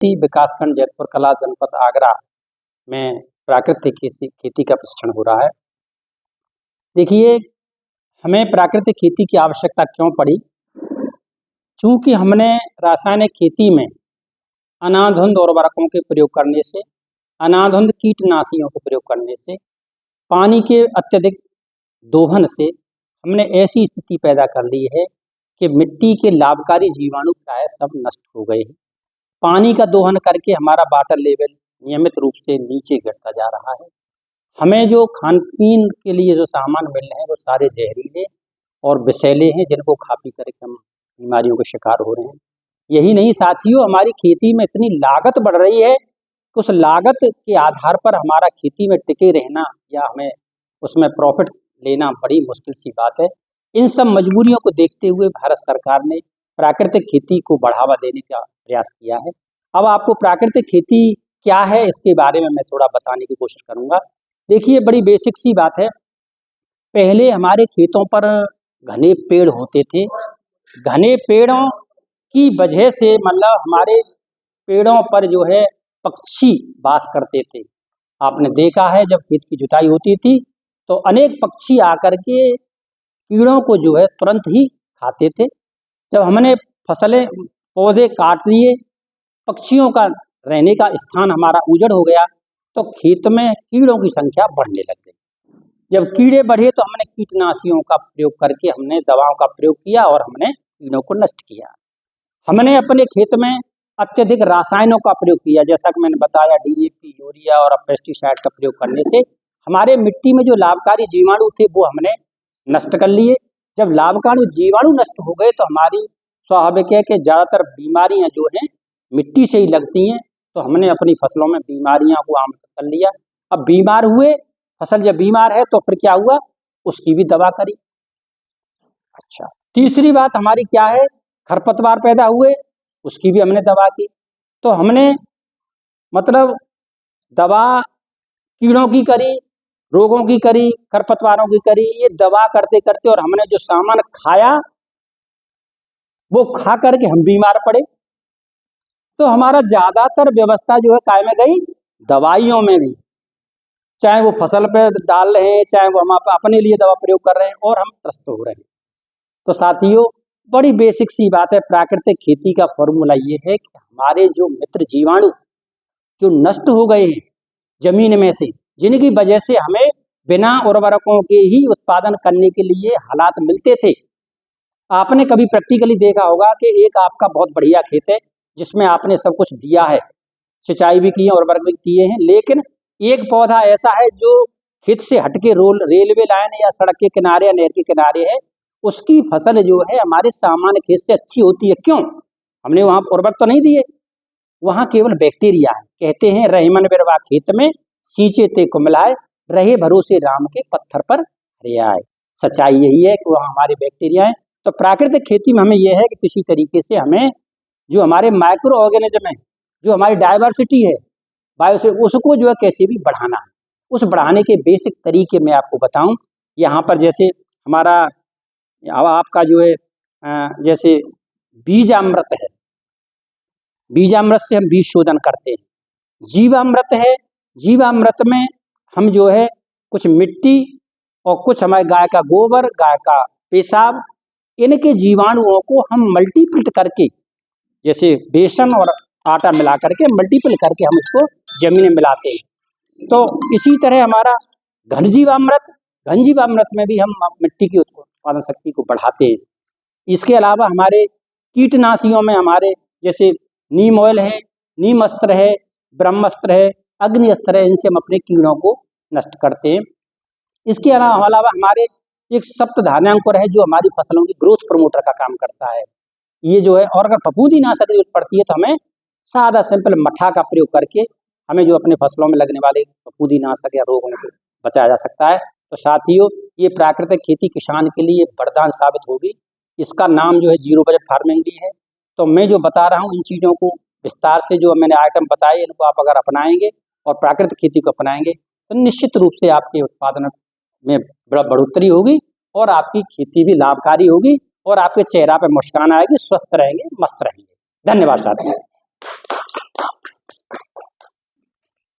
विकासखंड जैतपुर कला जनपद आगरा में प्राकृतिक खेती का प्रशिक्षण हो रहा है। देखिए, हमें प्राकृतिक खेती की आवश्यकता क्यों पड़ी? चूँकि हमने रासायनिक खेती में अनाधुंध उर्वरकों के प्रयोग करने से, अनाधुंध कीटनाशियों के प्रयोग करने से, पानी के अत्यधिक दोहन से हमने ऐसी स्थिति पैदा कर ली है कि मिट्टी के लाभकारी जीवाणु प्राय सब नष्ट हो गए हैं। पानी का दोहन करके हमारा वाटर लेवल नियमित रूप से नीचे गिरता जा रहा है। हमें जो खान पीन के लिए जो सामान मिल रहे हैं वो सारे जहरीले और विषैले हैं, जिनको खा पी करके हम बीमारियों के शिकार हो रहे हैं। यही नहीं साथियों, हमारी खेती में इतनी लागत बढ़ रही है कि उस लागत के आधार पर हमारा खेती में टिके रहना या हमें उसमें प्रॉफिट लेना बड़ी मुश्किल सी बात है। इन सब मजबूरियों को देखते हुए भारत सरकार ने प्राकृतिक खेती को बढ़ावा देने का प्रयास किया है। अब आपको प्राकृतिक खेती क्या है इसके बारे में मैं थोड़ा बताने की कोशिश करूंगा। देखिए, बड़ी बेसिक सी बात है। पहले हमारे खेतों पर घने पेड़ होते थे। घने पेड़ों की वजह से मतलब हमारे पेड़ों पर जो है पक्षी वास करते थे। आपने देखा है, जब खेत की जुताई होती थी तो अनेक पक्षी आकर के कीड़ों को जो है तुरंत ही खाते थे। जब हमने फसलें पौधे काट दिए, पक्षियों का रहने का स्थान हमारा उजड़ हो गया, तो खेत में कीड़ों की संख्या बढ़ने लग गई। जब कीड़े बढ़े तो हमने कीटनाशियों का प्रयोग करके हमने दवाओं का प्रयोग किया और हमने कीड़ों को नष्ट किया। हमने अपने खेत में अत्यधिक रासायनों का प्रयोग किया, जैसा कि मैंने बताया DAP, यूरिया और पेस्टिसाइड का प्रयोग करने से हमारे मिट्टी में जो लाभकारी जीवाणु थे वो हमने नष्ट कर लिए। जब लाभकारी जीवाणु नष्ट हो गए तो हमारी स्वाभाविक है कि ज़्यादातर बीमारियां जो हैं मिट्टी से ही लगती हैं, तो हमने अपनी फसलों में बीमारियां को आमंत्रित कर लिया। अब बीमार हुए, फसल जब बीमार है तो फिर क्या हुआ, उसकी भी दवा करी। अच्छा, तीसरी बात हमारी क्या है, खरपतवार पैदा हुए, उसकी भी हमने दवा की। तो हमने मतलब दवा कीड़ों की करी, रोगों की करी, खरपतवारों की करी, ये दवा करते करते और हमने जो सामान खाया वो खा करके हम बीमार पड़े। तो हमारा ज़्यादातर व्यवस्था जो है काय में गई, दवाइयों में गई। चाहे वो फसल पे डाल रहे हैं, चाहे वो हम अपने लिए दवा प्रयोग कर रहे हैं और हम त्रस्त हो रहे हैं। तो साथियों, बड़ी बेसिक सी बात है, प्राकृतिक खेती का फॉर्मूला ये है कि हमारे जो मित्र जीवाणु जो नष्ट हो गए हैं जमीन में से, जिनकी वजह से हमें बिना उर्वरकों के ही उत्पादन करने के लिए हालात मिलते थे। आपने कभी प्रैक्टिकली देखा होगा कि एक आपका बहुत बढ़िया खेत है जिसमें आपने सब कुछ दिया है, सिंचाई भी की है, उर्वरक भी किए हैं, लेकिन एक पौधा ऐसा है जो खेत से हटके रेलवे लाइन या सड़क के किनारे या नहर के किनारे है, उसकी फसल जो है हमारे सामान्य खेत से अच्छी होती है। क्यों? हमने वहाँ उर्वरक तो नहीं दिए, वहाँ केवल बैक्टीरिया है। कहते हैं रहीमन बिरवा खेत में सींचे ते कुमलाए, रहे भरोसे राम के पत्थर पर हरियाए। सच्चाई यही है कि वहाँ हमारे बैक्टीरिया है। तो प्राकृतिक खेती में हमें यह है कि किसी तरीके से हमें जो हमारे माइक्रो ऑर्गेनिज्म है, जो हमारी डाइवर्सिटी है बायो से, उसको जो है कैसे भी बढ़ाना है। उस बढ़ाने के बेसिक तरीके मैं आपको बताऊं। यहाँ पर जैसे हमारा आपका जो है जैसे बीजामृत है, बीजामृत से हम बीज शोधन करते हैं। जीवामृत है, जीवामृत में हम जो है कुछ मिट्टी और कुछ हमारे गाय का गोबर, गाय का पेशाब, इनके जीवाणुओं को हम मल्टीप्लिट करके, जैसे बेसन और आटा मिला करके मल्टीपल करके हम इसको जमीन में मिलाते हैं। तो इसी तरह हमारा घन जीवामृत में भी हम मिट्टी की उत्पादन शक्ति को बढ़ाते हैं। इसके अलावा हमारे कीटनाशियों में हमारे जैसे नीम ऑयल है, नीम अस्त्र है, ब्रह्मास्त्र है, अग्नि अस्त्र है, इनसे हम अपने कीड़ों को नष्ट करते हैं। इसके अलावा हमारे एक सप्तधान्यांकुर है जो हमारी फसलों की ग्रोथ प्रमोटर का काम करता है। ये जो है, और अगर फफूंदीनाशक की जरूरत पड़ती है तो हमें सादा सिंपल मठा का प्रयोग करके हमें जो अपने फसलों में लगने वाले फफूंदीनाशक या रोगों को बचाया जा सकता है। तो साथियों, ये प्राकृतिक खेती किसान के लिए वरदान साबित होगी। इसका नाम जो है जीरो बजट फार्मिंग भी है। तो मैं जो बता रहा हूँ इन चीज़ों को विस्तार से जो मैंने आइटम बताए, इनको आप अगर अपनाएंगे और प्राकृतिक खेती को अपनाएंगे तो निश्चित रूप से आपके उत्पादन में बढ़ोतरी होगी और आपकी खेती भी लाभकारी होगी और आपके चेहरा पे मुस्कान आएगी, स्वस्थ रहेंगे, मस्त रहेंगे। धन्यवाद साथियों।